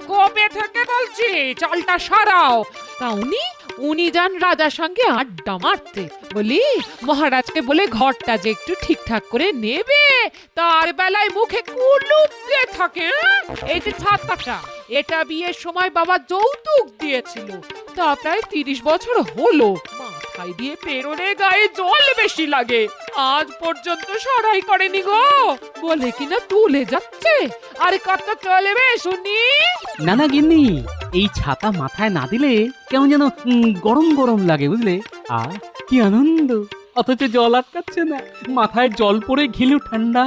কবে থেকে বলছি চালটা সারাও। তা উনি যান রাজার সঙ্গে আড্ডা মারতে। বলি মহারাজকে বলে ঘরটা যে একটু ঠিকঠাক করে নেবে, তার বেলায় মুখে কুলুপ দিয়ে থাকে। এই যে ছাতাটা, এটা বিয়ের সময় বাবা যৌতুক দিয়েছিল, তা প্রায় 30 বছর হলো। মাথায় দিয়ে পেরোলে গায়ে জল বেশি লাগে, আজ পর্যন্ত সরাই করেনি গো। বলে কিনা তুলে যাচ্ছে। আরে কত চলবে শুনি? না না গিন্নি, এই ছাতা মাথায় না দিলে কেমন যেন গরম গরম লাগে বুঝলে। আর কি আনন্দ, অথচ জল আটকাচ্ছে না, মাথায় জল পড়ে ঘিলু ঠান্ডা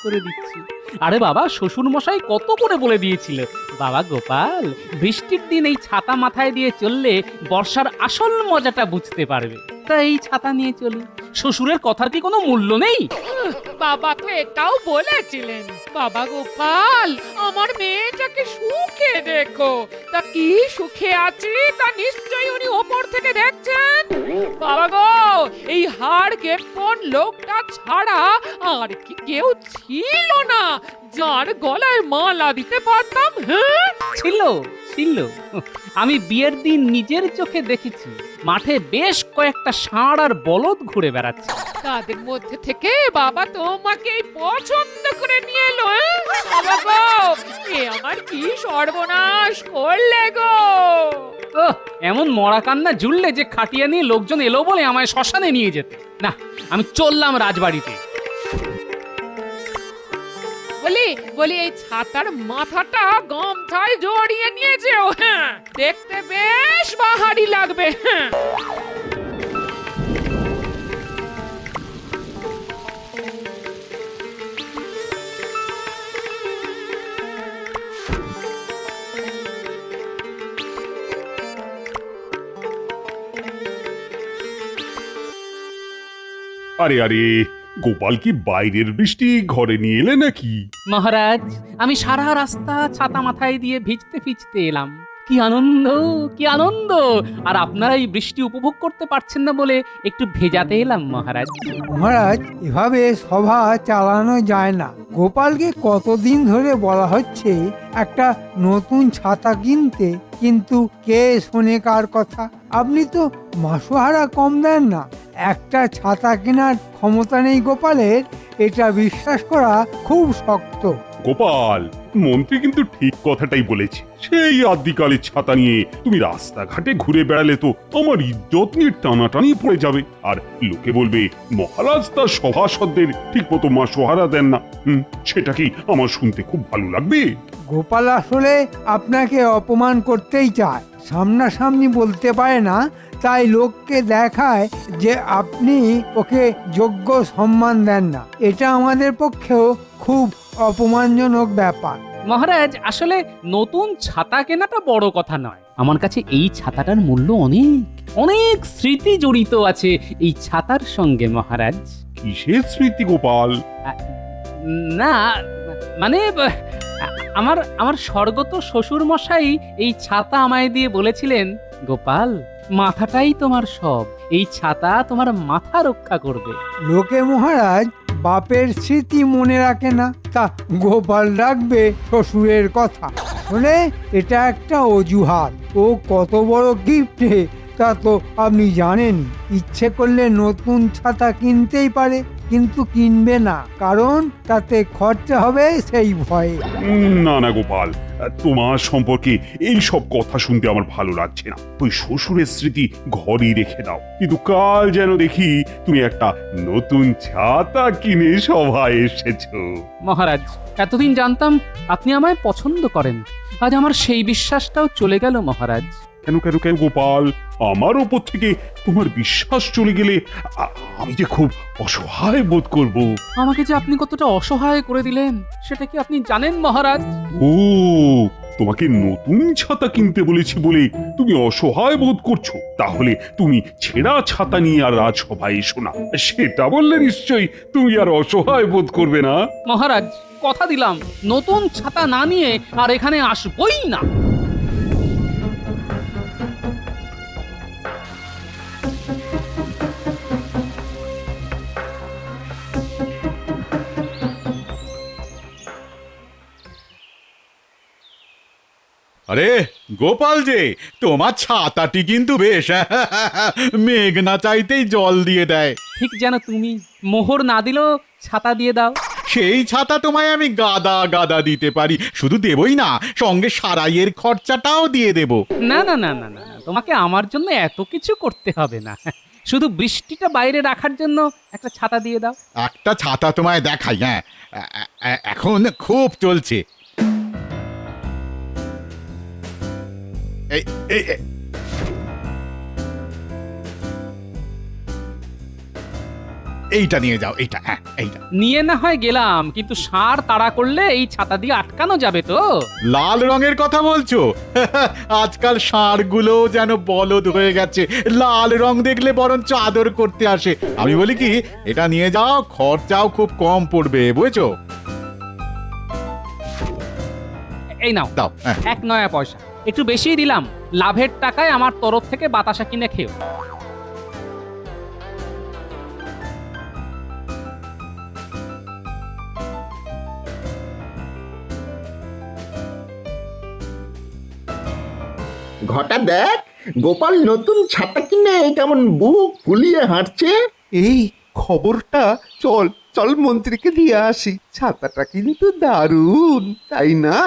করে দিচ্ছি। আরে বাবা, শ্বশুর মশাই কত করে বলে দিয়েছিল, বাবা গোপাল, বৃষ্টির দিন এই ছাতা মাথায় দিয়ে চললে বর্ষার আসল মজাটা বুঝতে পারবে। তা এই ছাতা নিয়ে চলি, শ্বশুরের কথার কি কোনো মূল্য নেই? বাবা তো এটাও বলেছিলেন, বাবা গোপাল আমার মেয়েটাকে সুখে দেখো। তা কি সুখে আছি তা নিশ্চয়ই উনি ওপর থেকে দেখছেন। বাবা গো, এই হাড় কেপন লোকটা ছাড়া আর কি কেউ ছিল না যার গলায় মালা দিতে পারতাম? হ্যাঁ ছিল ছিল, আমি বিয়ের দিন নিজের চোখে দেখেছি, মাঠে বেশ কয়েকটা ষাঁড় আর বলদ ঘুরে বেড়াচ্ছে। তাদের মধ্যে থেকে বাবা তোমাকে পছন্দ করে নিয়ে এলো। বাবা গো, এ আমার কি সর্বনাশ করলে গো। ওহ, এমন মরা কান্না জুড়লে যে খাটিয়া নিয়ে লোকজন এলো বলে আমায় শ্মশানে নিয়ে যেতে। না, আমি চললাম রাজবাড়িতে। বলি এই ছাতার মাথাটা গামছায় জড়িয়ে নিয়েছে ও। হ্যাঁ, দেখতে বেশ বাহারি লাগবে। হ্যাঁ, আরে আরে, গোপাল কি বাইরের বৃষ্টি ঘরে নিয়ে এলে নাকি? মহারাজ, আমি সারা রাস্তা ছাতা মাথায় দিয়ে ভিজতে ভিজতে এলাম। কি আনন্দ, কি আনন্দ! আর আপনারা এই বৃষ্টি উপভোগ করতে পারছেন না বলে একটু ভেজাতে এলাম মহারাজ। মহারাজ, এভাবে সভা চালানো যায় না। গোপালকে কতদিন ধরে বলা হচ্ছে একটা নতুন ছাতা কিনতে, কিন্তু কে শোনে কার কথা? আপনি তো মাসোহারা কম দেন না। একটা ছাতা কেনার ক্ষমতা নেই গোপালের, এটা বিশ্বাস করা খুব শক্ত। গোপাল, মন্ত্রী কিন্তু ঠিক কথাটাই বলেছে। সেই আদিকালের ছাতা নিয়ে তুমি রাস্তাঘাটে ঘুরে বেড়ালে তো আমার ইজ্জত নিয়ে টানাটানি পড়ে যাবে। আর লোকে বলবে মহারাজ তার সভাসদদের ঠিক মতো মাসোহারা দেন না। সেটা কি আমার শুনতে খুব ভালো লাগবে? গোপাল আসলে আপনাকে অপমান করতেই চায়, সামনাসামনি বলতে পারে না, তাই লোককে দেখায় যে আপনি ওকে যোগ্য সম্মান দেন না। এটা আমাদের পক্ষেও খুব অপমানজনক ব্যাপার। মহারাজ, আসলে নতুন ছাতা কেনাটা বড় কথা নয়। আমার কাছে এই ছাতাটার মূল্য অনেক, অনেক স্মৃতি জড়িত আছে এই ছাতার সঙ্গে মহারাজ। কিসের স্মৃতি গোপাল? না, মানে আমার আমার স্বর্গত শ্বশুর মশাই এই ছাতা আমায় দিয়ে বলেছিলেন, গোপাল, মাথাটাই তোমার সব, এই ছাতা তোমার মাথা রক্ষা করবে। লোকে মহারাজ বাপের স্মৃতি মনে রাখে না, তা গোপাল রাখবে শ্বশুরের কথা। আসলে এটা একটা অজুহাত। ও কত বড় গিফটে তা তো আপনি জানেন। ইচ্ছে করলে নতুন ছাতা কিনতেই পারে, কিন্তু কিনবে না, কারণ তাতে খরচা হবে সেই ভয়ে। না না গোপাল, তোমার সম্পর্কে এই সব কথা শুনতে আমার ভালো লাগছে না। ওই শ্বশুরের স্মৃতি ঘরেই রেখে দাও। কিন্তু কাল যেন দেখি তুমি একটা নতুন ছাতা কিনে সভায় এসেছো। মহারাজ, এতদিন জানতাম আপনি আমায় পছন্দ করেন, আজ আমার সেই বিশ্বাসটাও চলে গেল মহারাজ। কেন কেন কেন গোপাল, আমার ওপর থেকে তোমার বিশ্বাস চলে গেলে আমি যে খুব অসহায় বোধ করব। আমাকে যে আপনি কতটা অসহায় করে দিলেন সেটা কি আপনি জানেন মহারাজ? ও, তোমাকে নতুন ছাতা কিনতে বলেছি বলে তুমি অসহায় বোধ করছো? তাহলে তুমি ছেঁড়া ছাতা নিয়ে আর রাজসভায় এসো না, সেটা বললে নিশ্চয়ই তুমি আর অসহায় বোধ করবে না। মহারাজ, কথা দিলাম নতুন ছাতা না নিয়ে আর এখানে আসবই না। আরে গোপাল যে, তোমার ছাতাটি কিন্তু বেশ মেঘ না চাইতেই জল দিয়ে দেয়। ঠিক যেন তুমি মোহর না দিলেও ছাতা দিয়ে দাও। সেই ছাতা তোমায় আমি গাদা গাদা দিতে পারি, শুধু দেবই না, সঙ্গে সারাইয়ের খরচাটাও দিয়ে দেব। না না না না না না, তোমাকে আমার জন্য এত কিছু করতে হবে না। শুধু বৃষ্টিটা বাইরে রাখার জন্য একটা ছাতা দিয়ে দাও। একটা ছাতা তোমায় দেখাই, হ্যাঁ, এখন খুব চলছে। এই এই এই- এইটা নিয়ে যাও, এইটা, হ্যাঁ এইটা। নিয়ে না হয় গেলাম, কিন্তু ষাঁড় তাড়া করলে এই ছাতা দিয়ে আটকানো যাবে তো? লাল রঙের কথা বলছো? আজকাল ষাঁড়গুলো যেন বলদ হয়ে গেছে, লাল রং দেখলে বরঞ্চ আদর করতে আসে। আমি বলি কি, এটা নিয়ে যাও, খরচাও খুব কম পড়বে, বুঝেছো? এই নাও, দাও, হ্যাঁ। 1 নয়া পয়সা, একটু বেশিই দিলাম। লাভের টাকায় আমার তরফ থেকে বাতাসা কিনে খেও। ঘটা দেখ, গোপাল নতুন ছাতা কিনে কেমন বুক ফুলিয়ে হাঁটছে। এই খবরটা চল চল মন্ত্রীকে দিয়ে আসি, ছাতাটা কিন্তু দারুণ, তাই না?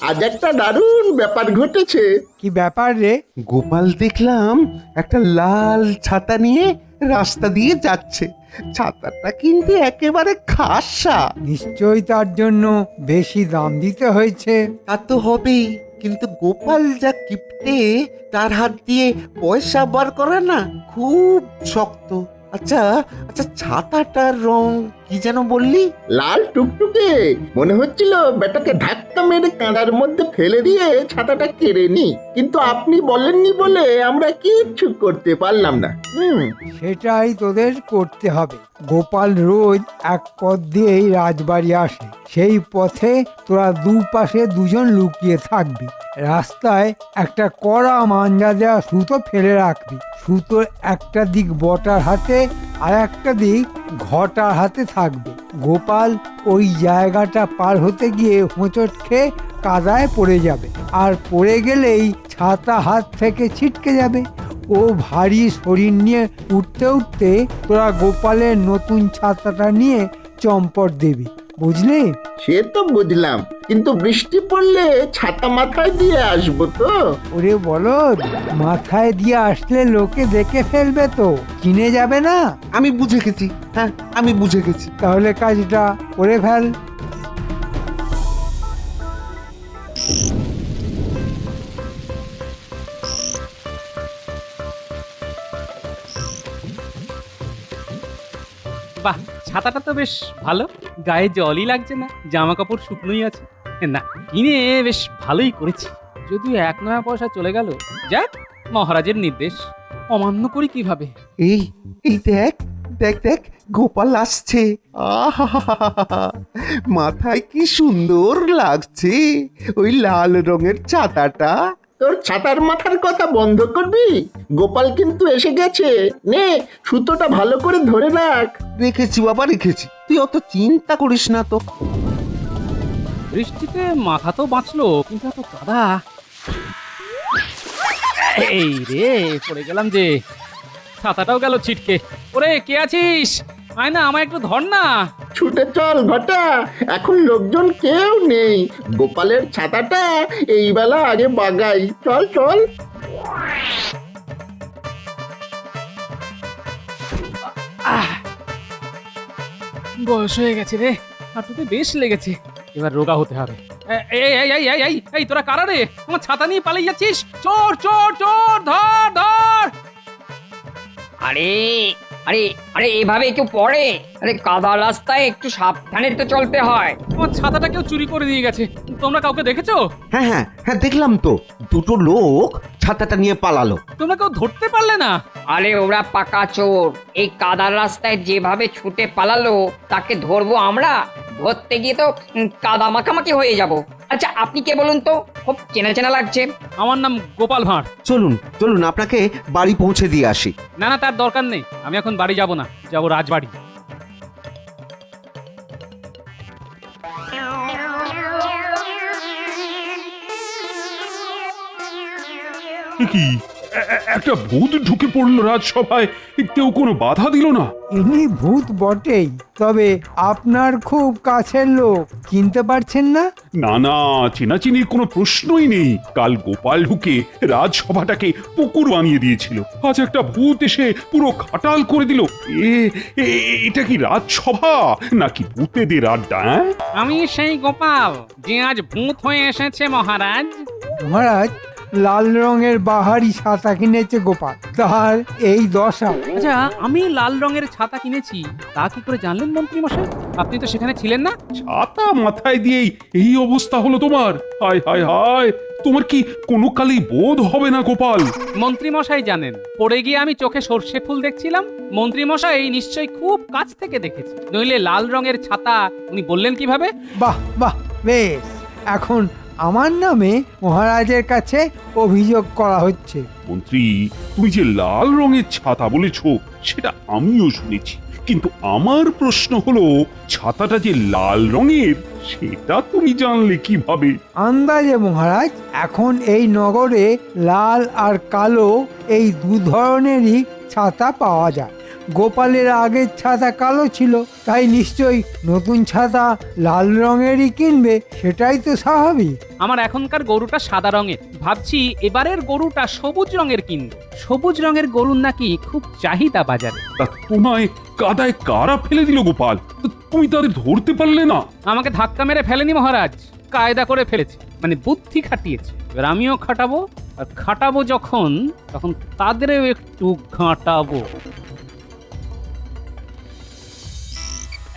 আজ একটা দারুণ ব্যাপার ঘটেছে। কি ব্যাপার রে? গোপাল দেখলাম একটা লাল ছাতা নিয়ে রাস্তা দিয়ে যাচ্ছে। ছাতাটা কিন্তু একেবারে খাসা। নিশ্চয়ই তার জন্য বেশি দাম দিতে হয়েছে। তা তো হবেই, কিন্তু গোপাল যা কিপটে, তার হাত দিয়ে পয়সা বার করা না খুব শক্ত। আচ্ছা আচ্ছা, ছাতাটার রং কি যেন বললি? লাল টুকটুকে, মনে হচ্ছিল বেটাকে ধাক্কা মেরে কাঁড়ার মধ্যে ফেলে দিয়ে ছাতাটা কেড়ে নি, কিন্তু আপনি বলেননি বলে আমরা কিচ্ছু করতে পারলাম না। সেটাই তোদের করতে হবে। গোপাল রোজ এক পথ দিয়েই রাজবাড়ি আসে, সেই পথে তোরা দুপাশে দুজন লুকিয়ে থাকবি। রাস্তায় একটা কড়া মাঞ্জা দেওয়া সুতো ফেলে রাখবি। সুতোর একটা দিক বটার হাতে আর একটা দিক ঘটার হাতে থাকবে। গোপাল ওই জায়গাটা পার হতে গিয়ে হোঁচট খেয়ে কাদায় পড়ে যাবে, আর পড়ে গেলেই ছাতা হাত থেকে ছিটকে যাবে। ও ভারী শরীর নিয়ে উঠতে উঠতে তোরা গোপালের নতুন ছাতাটা নিয়ে চম্পট দিবি, বুঝলি? সে তো বুঝলাম, কিন্তু বৃষ্টি পড়লে ছাতা মাথায় দিয়ে আসবো তো? ওরে বলদ, মাথায় দিয়ে আসলে লোকে দেখে ফেলবে তো, চিনে যাবে না। আমি বুঝে গেছি, হ্যাঁ আমি বুঝে গেছি। তাহলে কাজটা করে ফেল। বাহ, ছাতাটা তো বেশ ভালো, গায়ে জলই লাগছে না, জামা কাপড় শুকনোই আছে। না, কিনে বেশ ভালোই করেছি। যদিও 1 নয়া পয়সা চলে গেল, যাক, মহারাজের নির্দেশ অমান্য করি কিভাবে? এই এই দেখ দেখ দেখ, গোপাল আসছে। আহা, মাথায় কি সুন্দর লাগছে ওই লাল রঙের ছাতাটা। তোর ছাতার মাথার কথা বন্ধ করবি? গোপাল কিন্তু এসে গেছে, নে সুতোটা ভালো করে ধরে রাখ। রেখেছি বাবা, রেখেছি, তুই অত চিন্তা করিস না তো। বৃষ্টিতে মাথা তো বাঁচলো, কিন্তু এত কাদা। এই রে, পড়ে গেলাম যে, ছাতাটাও গেল ছিটকে। ওরে, কে আছিস? আয় না, আমায় একটু ধর না। ছুটে চল ঘটা, এখন লোকজন কেউ নেই। গোপালের ছাতাটা এই বেলা আগে বাগাই, চল চল। বয়স হয়ে গেছে রে, হাঁটুতে বেশ লেগেছে, এবার রোগা হতে হবে। এই এই এই এই এই এই, তোরা কারা রে? আমার ছাতা নিয়ে পালিয়ে যাচ্ছিস? চোর চোর চোর, ধর ধর! আরে আরে আরে এভাবে কেউ পড়ে? আরে কাদা রাস্তায় একটু সাবধানে তো চলতে হয়। আমার ছাতাটা কেউ চুরি করে দিয়ে গেছে, তোমরা কাউকে দেখেছো? হ্যাঁ হ্যাঁ হ্যাঁ, দেখলাম তো, দুটো লোক ছাতাটা নিয়ে পালালো। তোমরা কেউ ধরতে পারলে না? আরে ওরা পাকা চোর, এই কাদার রাস্তায় যেভাবে ছুটে পালালো তাকে ধরবো আমরা? ধরতে গিয়ে তো কাদা মাখামাখি হয়ে যাব। আচ্ছা আপনি কে বলুন তো, খুব চেনা চেনা লাগছে। আমার নাম গোপাল ভাঁড়। চলুন চলুন, আপনাকে বাড়ি পৌঁছে দিয়ে আসি। না না, তার দরকার নেই, আমি এখন বাড়ি যাব না, যাব রাজবাড়ি। এ কি একটা ভূত ঢুকে পড়লো রাজসভায়, কেউ কোনো বাধা দিল না? ইনি ভূত বটেই, তবে আপনার খুব কাছের লোক, চিনতে পারছেন না? না না, চেনাচিনির কোনো প্রশ্নই নেই। কাল গোপাল ঢুকে রাজসভাটাকে পুকুর বানিয়ে দিয়েছিল, আজ একটা ভূত এসে পুরো খাটাল করে দিল। এটা কি রাজসভা নাকি ভূতেদের আড্ডা? আমি সেই গোপাল যে আজ ভূত হয়ে এসেছে মহারাজ। মহারাজ, লাল রঙের বাহারি ছাতা কিনেছে গোপাল, তার এই দশা। আচ্ছা, আমি লাল রঙের ছাতা কিনেছি তা কি করে জানলেন মন্ত্রী মশাই? আপনি তো সেখানে ছিলেন না। ছাতা মাথায় দিয়েই এই অবস্থা হলো তোমার? হায় হায় হায়, তোমার কি কোনো কালেই বোধ হবে না গোপাল? মন্ত্রী মশাই জানেন, পড়ে গিয়ে আমি চোখে সর্ষে ফুল দেখছিলাম। মন্ত্রী মশাই নিশ্চয়ই খুব কাছ থেকে দেখেছে, নইলে লাল রঙের ছাতা উনি বললেন কিভাবে? বাহ বাহ, বেশ। এখন আমার নামে মহারাজের কাছে অভিযোগ করা হচ্ছে। মন্ত্রী, তুমি যে লাল রঙের ছাতা বলেছো সেটা আমিও শুনেছি, কিন্তু আমার প্রশ্ন হলো ছাতাটা যে লাল রঙের সেটা তুমি জানলে কিভাবে? আন্দাজে মহারাজ, এখন এই নগরে লাল আর কালো এই দু ধরনেরই ছাতা পাওয়া যায়। গোপালের আগের ছাতা কালো ছিল, তাই নিশ্চয়ই নতুন ছাতা লাল রঙেরই কিনবে, সেটাই তো স্বাভাবিক। আমার এখনকার গরুটা সাদা রঙের, ভাবছি এবারের গরুটা সবুজ রঙের কিনবো। সবুজ রঙের গরুর নাকি খুব চাহিদা বাজারে। তা তোমায় কাদায় কারা ফেলে দিল গোপাল? তুমি তাদের ধরতে পারলে না? আমাকে ধাক্কা মেরে ফেলেনি মহারাজ, কায়দা করে ফেলেছে, মানে বুদ্ধি খাটিয়েছে। এবার আমিও খাটাবো, আর খাটাবো যখন তখন তাদেরও একটু ঘাঁটাবো।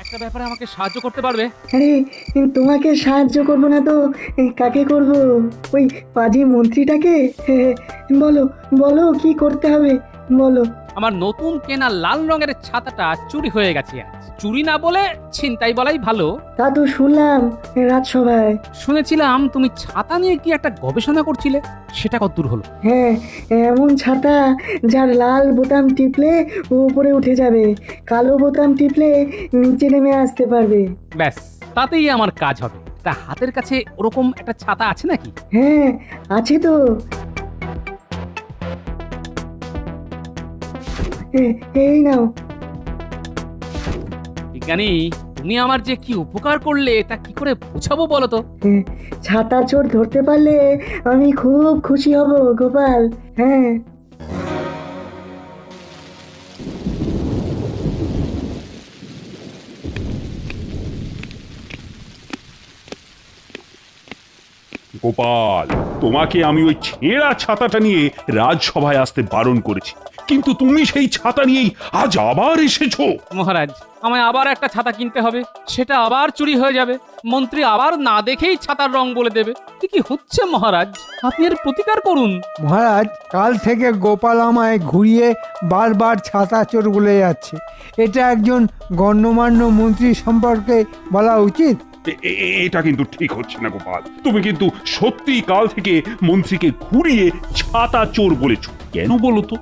একটা ব্যাপারে আমাকে সাহায্য করতে পারবে? আরে তোমাকে সাহায্য করব না তো কাকে করব? ওই পাজি মন্ত্রীটাকে। বলো বলো কি করতে হবে বলো। আমার নতুন কেনা লাল রঙের ছাতাটা চুরি হয়ে গেছে আজ। চুরি না বলে ছিনতাই বলাই ভালো। তা তো শুনলাম রাজসভায়। শুনেছিলাম তুমি ছাতা নিয়ে কি একটা গবেষণা করছিলে, সেটা কতদূর হলো? হ্যাঁ, এমন ছাতা যার লাল বোতাম টিপলে উপরে উঠে যাবে, কালো বোতাম টিপলে নিচে নেমে আসতে পারবে। ব্যাস, তাতেই আমার কাজ হবে। তা হাতের কাছে ওরকম একটা ছাতা আছে নাকি? হ্যাঁ আছে তো। এই নাও। বিজ্ঞানী, তুমি আমার যে কি উপকার করলে তা কি করে বোঝাবো বলো তো? ছাতা চোর ধরতে পারলে আমি খুব খুশি হব গোপাল। হ্যাঁ, গোপাল, তোমাকে আমি ওই ছেঁড়া ছাতাটা নিয়ে রাজসভায় আসতে বারণ করেছি, কিন্তু তুমি সেই ছাতা নিয়েই আজ আবার এসেছো। মহারাজ, আমায় আবার একটা ছাতা কিনতে হবে, সেটা আবার চুরি হয়ে যাবে। মন্ত্রী আবার না দেখেই ছাতার রং বলে দেবে। কি হচ্ছে মহারাজ, আপনি এর প্রতিকার করুন। মহারাজ, কাল থেকে গোপাল আমায় ঘুরিয়ে বারবার ছাতা চোর বলে যাচ্ছে। এটা একজন গণ্যমান্য মন্ত্রী সম্পর্কে বলা উচিত। এটা কিন্তু ঠিক হচ্ছে না গোপাল, তুমি কিন্তু সত্যি কাল থেকে মন্ত্রীকে ঘুরিয়ে ছাতা চোর বলেছো, কেন বলো তো?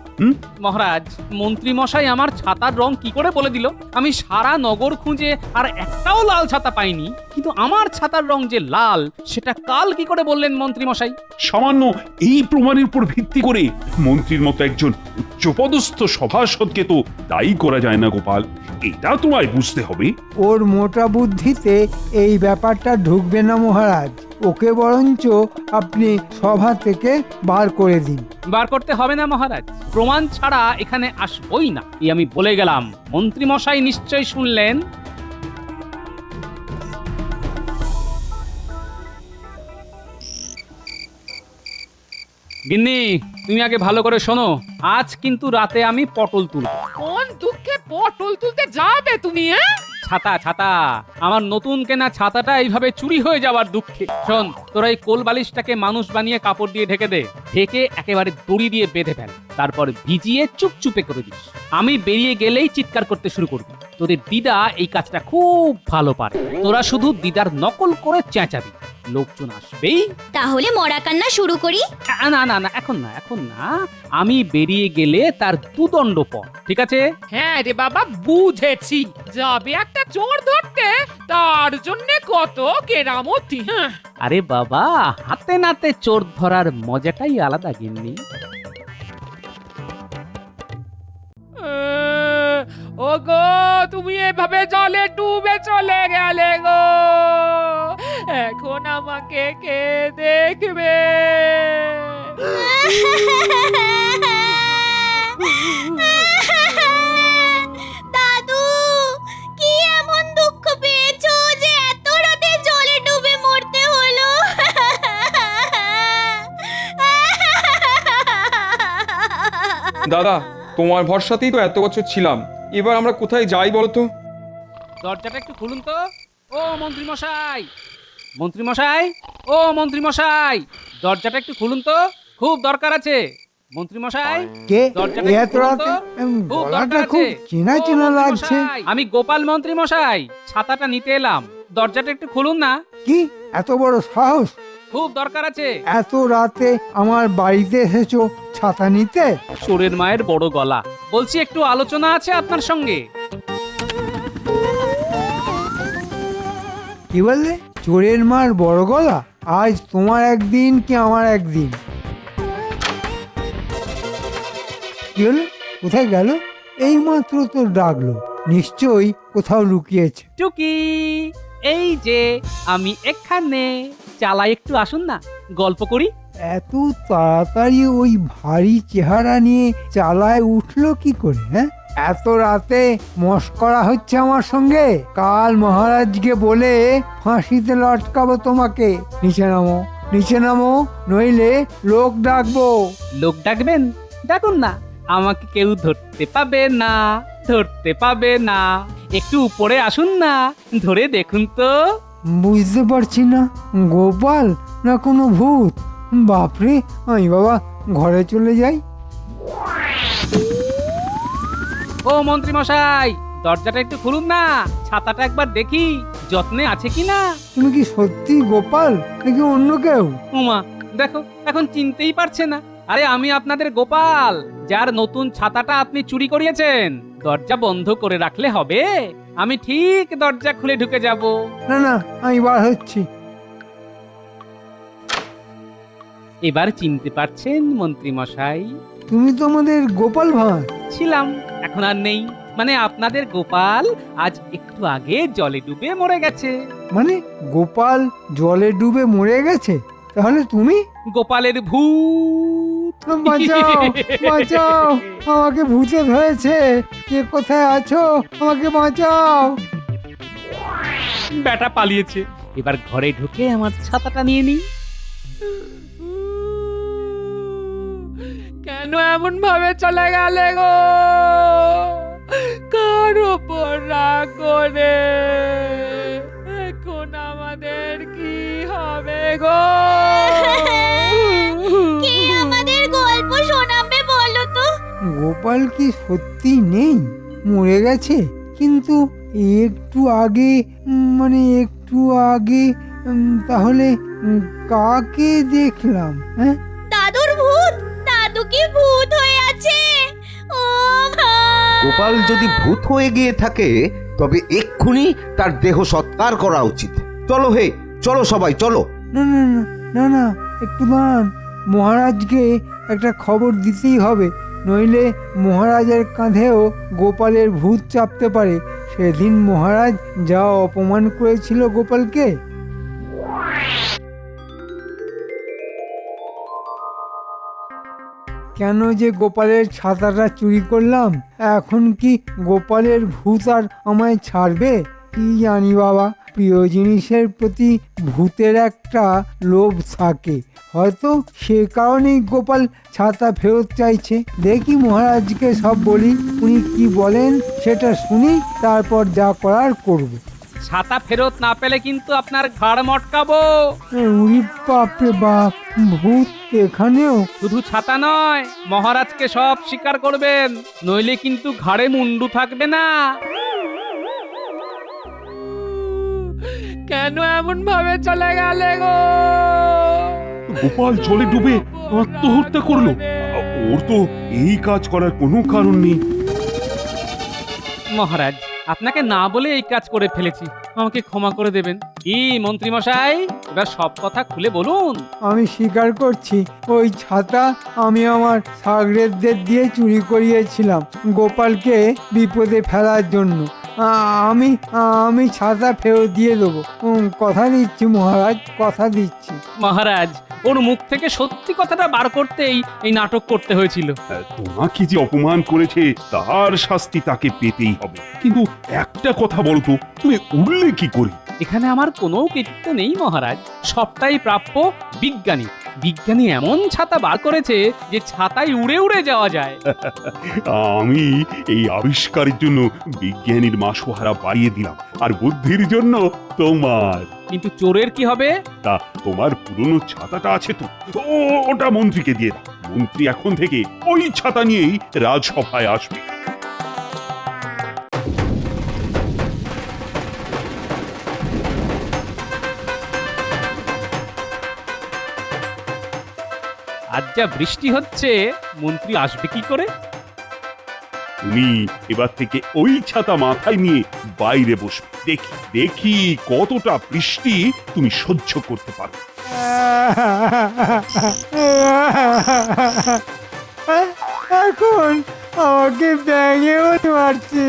মহারাজ, মন্ত্রী মশাই আমার ছাতার রং কি করে বলে দিল? আমি সারা নগর খুঁজে আর একটাও লাল ছাতা পাইনি, কিন্তু আমার ছাতার রং যে লাল সেটা কাল কি করে বললেন মন্ত্রী মশাই? সামান্য এই প্রমাণের উপর ভিত্তি করে মন্ত্রীর মতো একজন উচ্চপদস্থ সভাসদকে তো দায়ী করা যায় না গোপাল, এটা তোমায় বুঝতে হবে। ওর মোটা বুদ্ধিতে এই ব্যাপারটা ঢুকবে না মহারাজ, ওকে বরঞ্চ আপনি সভা থেকে বার করে দিন। বার করতে হবে না মহারাজ, প্রমাণ ছাড়া এখানে আসবই না, এই আমি বলে গেলাম। মন্ত্রী মশাই নিশ্চয়ই শুনলেন। গিন্নি, তুমি আগে ভালো করে শোনো, আজ কিন্তু রাতে আমি পটল তুলবো। কোন দুঃখে পটল তুলতে যাবে তুমি? ছাতা ছাতা, আমার নতুন কেনা ছাতাটা এইভাবে চুরি হয়ে যাওয়ার দুঃখে। শোন, তোরা এই কোল বালিশটাকে মানুষ বানিয়ে কাপড় দিয়ে ঢেকে দে, ঢেকে একেবারে দড়ি দিয়ে বেঁধে ফেল, তারপর ভিজিয়ে চুপচুপে করে দিস। আমি বেরিয়ে গেলেই চিৎকার করতে শুরু করবি। তোদের দিদা এই কাজটা খুব ভালো পারে, তোরা শুধু দিদার নকল করে চেঁচাবি, লোকজন আসবেই। তাহলে মরা কান্না শুরু করি? না না না, এখন না, এখন না, আমি বেরিয়ে গেলে তার দুদণ্ড পর, ঠিক আছে? হ্যাঁ রে বাবা, বুঝেছি। যাবে একটা চোর ধরতে, তার জন্য কত কেরামতি। হ্যাঁ, আরে বাবা, হাতে নাতে চোর ধরার মজাটাই আলাদা গিন্নি। ও গো, তুমি এভাবে জলে ডুবে চলে গেলে গো, এখন আমাকে কে দেখবে? দাদু, কি এমন দুঃখ পেয়েছো যে এত রাতে জলে ডুবে মরতে হলো? দাদা, তোমার ভরসাতেই তো এত বছর ছিলাম, এবার আমরা কোথায় যাই বলো তো? দরজাটা একটু খুলুন তো। ও মন্ত্রী মশাই, মন্ত্রী মশাই, ও মন্ত্রী মশাই, দরজাটা একটু খুলুন তো, খুব দরকার আছে। মন্ত্রী মশাই, কে দরজাটা এত একটু খুলুন রাতে? তো। খুব গলাটা দরকার খুব আছে। চেনা ও চেনা মন্ত্রী লাগছে। মশাই, আমি গোপাল মন্ত্রী মশাই, ছাতাটা নিতে এলাম, দরজাটা একটু খুলুন না। কি এত বড় সাহস? খুব দরকার আছে। এত রাতে আমার বাড়িতে এসেছো ছাতা নিতে? চোরের মায়ের বড় গলা, বলছি একটু আলোচনা আছে আপনার সঙ্গে। কি বললে? চোরের মার বড় গলা? আজ তোমার একদিন কি আমার একদিন? কি হলো? কোথায় গেল? এই মাত্র তো ডাকলো, নিশ্চয়ই কোথাও লুকিয়েছে। টুকি, এই যে আমি এখানে, চালাই একটু আসুন না, গল্প করি। এত তাড়াতাড়ি ওই ভারী চেহারা নিয়ে চালায় উঠলো কি করে? হ্যাঁ, এত রাতে মস্করা হচ্ছে আমার সঙ্গে? কাল মহারাজকে বলে ফাঁসিতে লটকাবো তোমাকে। নিচে নামো, নিচে নামো, নইলে লোক ডাকবো। লোক ডাকবেন? ডাকুন না, আমাকে কেউ ধরতে পাবে না, ধরতে পাবে না। একটু উপরে আসুন না, ধরে দেখুন তো। বুঝতে পারছি না, গোপাল না কোনো ভূত? বাপরে, আমি বাবা ঘরে চলে যাই। ও মন্ত্রী মশাই, দরজাটা একটু খুলুন না, ছাতাটা একবার দেখি যত্নে আছে কিনা। তুমি কি সত্যি গোপাল নাকি অন্য কেউ? উমা, দেখো এখন চিনতেই পারছে না। আরে আমি আপনাদের গোপাল, যার নতুন ছাতাটা আপনি চুরি করিয়েছেন। দরজা বন্ধ করে রাখলে হবে? আমি ঠিক দরজা খুলে ঢুকে যাব। না না, আমি বার হচ্ছি। এবার চিনতে পারছেন মন্ত্রী মশাই? তুমি তো আমাদের গোপাল ভাঁড়। ছিলাম, এখন আর নেই। মানে আপনাদের গোপাল আজ একটু আগে জলে ডুবে মরে গেছে। মানে গোপাল জলে ডুবে মরে গেছে? তাহলে তুমি? গোপালের ভূত। বাঁচাও, বাঁচাও, আমাকে ভূতে ধরেছে। কে কোথায় আছো? আমাকে বাঁচাও। ব্যাটা পালিয়েছে, এবার ঘরে ঢুকে আমার ছাতাটা নিয়ে নিই। কেন এমন ভাবে চলে গেলে গো? কার ওপর রাগ করে? এখন আমাদের কি হবে গো? কে আমাদের গল্প শোনাবে বলো তো? গোপাল কি সত্যি নেই, মরে গেছে? কিন্তু একটু আগে মানে একটু আগে তাহলে কাকে দেখলাম? হ্যাঁ, দাদুর ভূত? দাদু কি ভূত হয়ে আছে? ও মা! গোপাল যদি ভূত হয়ে গিয়ে থাকে তবে এক্ষুনি তার দেহ সৎকার করা উচিত। চলো হে, চলো সবাই চলো। না না না না না, একটু দাঁড়ান। মহারাজকে একটা খবর দিতেই হবে, নইলে মহারাজের কাঁধেও গোপালের ভূত চাপতে পারে। সেদিন মহারাজ যা অপমান করেছিল গোপালকে। কেন যে গোপালের ছাতাটা চুরি করলাম? এখন কি গোপালের ভূত আর আমায় ছাড়বে? কি জানি বাবা, প্রিয় জিনিসের প্রতি ভূতের একটা লোভ থাকে, হয়তো সে কারণেই গোপাল ছাতা ফেরত চাইছে। দেখি মহারাজকে সব বলি, উনি কি বলেন সেটা শুনি, তারপর যা করার করব। ছাতা ফেরত না পেলে কিন্তু আপনার ঘাড় মটকাবো। উনি বাপরে বাপ, ভূত এখানেও? শুধু ছাতা নয়, মহারাজকে সব স্বীকার করবেন, নইলে কিন্তু ঘাড়ে মুন্ডু থাকবে না। কেন এমন ভাবে চলে গেলে গো? গোপাল জলে ডুবে আত্মহত্যা করলো? ওর তো এই কাজ করার কোনো কারণ নেই। মহারাজ, আপনাকে না বলে এই কাজ করে ফেলেছি, আমাকে ক্ষমা করে দেবেন। কি মন্ত্রী মশাই, এবার সব কথা খুলে বলুন। আমি স্বীকার করছি, ওই ছাতা আমি আমার সাগরেদদের দিয়ে চুরি করিয়েছিলাম গোপালকে বিপদে ফেলার জন্য। আমি আমি ছাতা ফেরত দিয়ে দেবো। কথা দিচ্ছি মহারাজ, কথা দিচ্ছি। মহারাজ, ওর মুখ থেকে সত্যি কথাটা বার করতেই এই নাটক করতে হয়েছিল। তোমাকে যে অপমান করেছে তার শাস্তি তাকে পেতেই হবে, কিন্তু একটা কথা বলতো, তুমি উঠলে কি করে? এখানে আমার কোনো কৃতিত্ব নেই মহারাজ, সবটাই প্রাপ্য বিজ্ঞানী। বিজ্ঞানী এমন ছাতা বার করেছে যে ছাতায় উড়ে উড়ে যাওয়া যায়। আমি এই আবিষ্কারের জন্য বিজ্ঞানীর মাসোহারা বাড়িয়ে দিলাম, আর বুদ্ধির জন্য তোমার। কিন্তু চোরের কি হবে? তা তোমার পুরনো ছাতাটা আছে তো, ওটা মন্ত্রীকে দিয়ে দাও। মন্ত্রী এখন থেকে ওই ছাতা নিয়েই রাজসভায় আসবে। আজ যা বৃষ্টি হচ্ছে, মন্ত্রী আসবে কি করে? তুমি এবার থেকে ওই ছাতা মাথায় নিয়ে বাইরে বসবে। দেখি দেখি কতটা বৃষ্টি তুমি সহ্য করতে পারো। এখন আমাকে ব্যাঙেও মারছে।